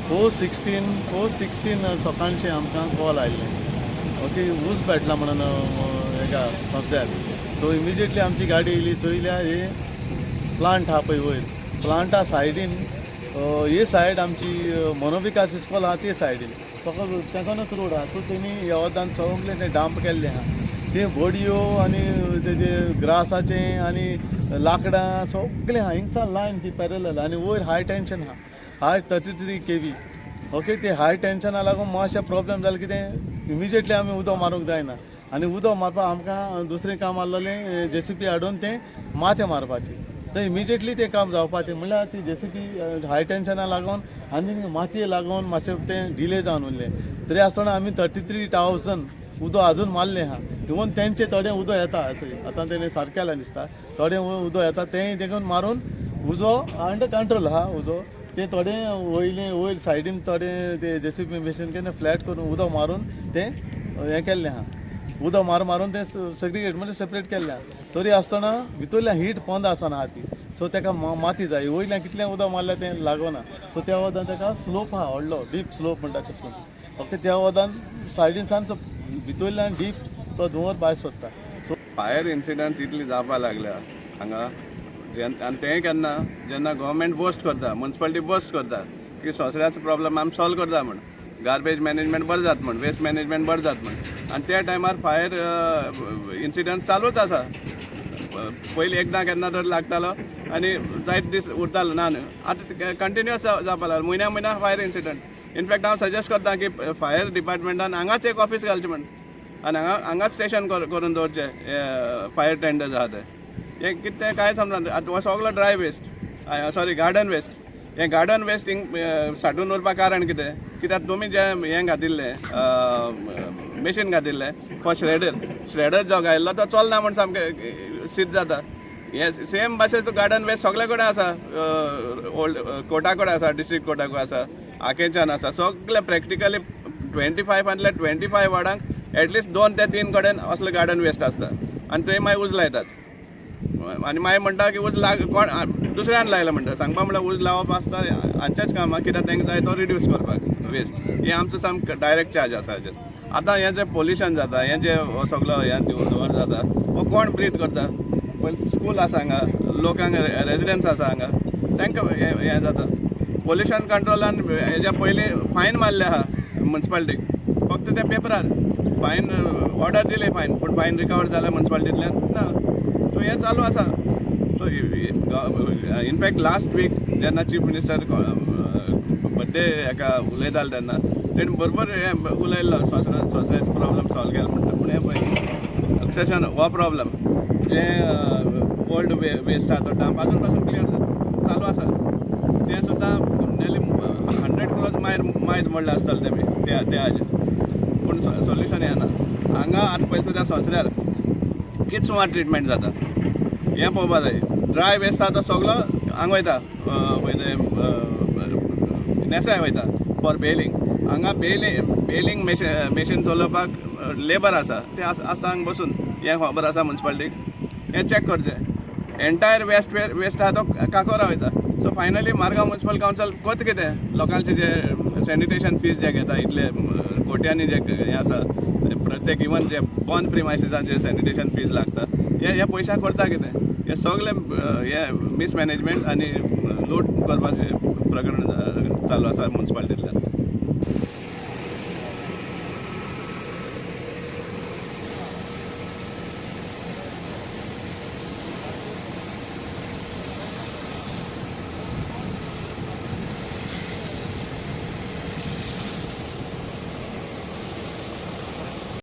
416 सकाळचें आमकां कॉल आयिल्लें. ओके, ऊस पेटला म्हणून हेका संस्थ्यार. सो इमिजिएटली आमची गाडी येयली. चोयल्यार हे प्लांट आहा पळय वयर, प्लांटा सायडीन हे सायड आमची मनोविकास इस्कॉल आहा ते सायडीन तेकोनच रोड आहा. सो तेणी ह्या वदान सगळें तें डांप केल्लें आहा. ते बडयो आनी तेजे ग्रासाचें आनी लाकडां सगळें आहा. हिंगसा लायन ती पॅरलल आनी वयर हाय टेन्शन आहा, हाय 33 kV. ओके, ते हाय टेन्शना लागून मातशें प्रॉब्लेम जालें. कितें इमिजिएटली आमी उदक मारूंक जायना आनी उदक मारपाक आमकां दुसरें काम आसलेलें JCP हाडून तें माथें मारपाचें. तर इमिजिएटली तें काम जावपाचें म्हणल्यार ती JCP हाय टेन्शना लागून आनी मातये लागून मातशें तें डिले जावन उरलें. तरी आसतना आमी 33,000 उदक आजून मारलें आहा. इवन तेंचें थोडें उदक येता आतां तेणें सारकें केलां दिसता. थोडें उदक येता तेंय देखून मारून उजो अंडर कंट्रोल आहा उजो. ते थोडें वयर सायडीन थोडें ते JCP मशीन केन्ना फ्लॅट करून उदक मारून तें हें केल्लें आहा. उदक मारून तें सेग्रिगेट म्हणजे सेपरेट केल्लें आहा. तरी आसतना भितरल्यान हीट पंद आसना आहा ती. सो तेका माती जाय. वयल्यान कितलें उदक मारल्यार तें लागना. सो त्या वदान तेका स्लोप आहा व्हडलो, डीप स्लोप म्हणटा तशें करून. ओके, त्या वदान सायडीन सावन भितरल्यान डीप तो धुंवर भायर सोदता. सो फायर इन्सिडंट्स इतली जावपाक लागल्या हांगा. आनी तें केन्ना जेन्ना गव्हर्मेंट बोस्ट करता, म्युनिसिपालिटी बोस्ट करता की सोंसऱ्याचो प्रॉब्लम आमी सॉल्व करता म्हण, गार्बेज मॅनेजमेंट बरें जाता म्हण, वेस्ट मॅनेजमेंट बरें जाता म्हण. आनी त्या टायमार फायर इन्सिडंट्स चालूच आसा. पयलीं एकदां केन्ना तर लागतालो आनी जायते दीस उरतालो ना न्हू. आतां कंटिन्युअस जावपाक लागलो, म्हयन्या फायर इन्सिडंट. इनफॅक्ट हांव सजेस्ट करता की फायर डिपार्टमेंटान हांगाच एक ऑफिस घालचें म्हण आनी हांगाच स्टेशन करून दवरचें फायर टेंडर्स आहा ते. हें कितें कांय समजना. आतां हो सगळो dry waste, sorry garden waste. हें गार्डन वेस्ट हिंग साठून उरपा कारण कित्याक तुमी जें हें घातिल्लें मशीन घातिल्लें फॉर श्रेडर जो घायल्लो तो चलना म्हण सामकें सीद जाता. हे सेम भाशेचो गार्डन वेस्ट सगळे कडेन आसा. ओल्ड कोर्टा कडेन आसा, डिस्ट्रिक्ट कोर्टाक आसा, आकेच्यान आसा. सगळे प्रॅक्टिकली 25 वार्डांक एटलिस्ट 2 ते 3 कडेन असले गार्डन वेस्ट आसता आनी थंय मागीर उज लायतात. आनी मागीर म्हणटा की उज कोण दुसऱ्यान लायला म्हणटा. सांगपा म्हणल्यार उज लावप आसता हांचेच कामां, कित्याक तांकां जाय तो रिड्यूस करपाक वेस्ट. हे आमचो सामको डायरेक्ट चार्ज आसा हाचेर. आतां हें जें पोल्युशन जाता, हें जें हो सगळो हें धुंवर जाता, हो कोण ब्रीथ करता? पयलीं स्कूल आसा हांगा, लोकांक रेजिडेंस आसा हांगा, तांकां हें जाता. पोल्युशन कंट्रोलान हेज्या पयलीं फायन मारले आहा म्युनिसिपालिटीक, फक्त त्या पेपरार फायन ऑर्डर दिली फायन, पूण फायन रिकवर जाल्या म्युनिसिपालिटींतल्यान ना. सो हें चालू आसा. सो इनफॅक्ट लास्ट वीक जेन्ना चीफ मिनिस्टर बड्डे हेका उलयतालो तेन्ना तेणें बरोबर हें उलयल्लो सोसायटी प्रॉब्लम सॉल्व केलो म्हणटा. पूण हें पळय अक्षरशान हो प्रॉब्लम जें ओल्ड वेस्ट आहा तो डंप आजून पासून क्लियर चालू आसा. तें सुद्दां नियरली 100 crores मायज म्हणलें आसतलें तेमी ते हाजें. पूण सोल्युशन येना. हांगा आतां पळय सुद्दां सोंसऱ्यार कितें सुमार ट्रिटमेंट जाता हें पळोवपा जाय. ड्राय वेस्ट आहा तो सगळो हांगा वयता, नेसाय वयता फॉर बेलिंग. हांगा बेलिंग मशीन चलोवपाक लेबर आसा, ते आसता हांगा बसून. हें खबर आसा म्युनिसिपालिटीक, हें चॅक करचें. एंटायर वेस्ट आहा तो काकोरा वयता. So finally Margao municipal council कोत कितें लोकांचे जे सॅनिटेशन फीज जे घेता इतले कोट्यांनी जे हें आसा प्रत्येक इवन जे बंद प्रिमायसिसांचे सॅनिटेशन फीज लागता, हे पयशां करता कितें? हे सगळे हे मिसमॅनेजमेंट आनी लूट करपाचें प्रकरण चालू आसा म्युनिसिपालिटींतल्यान.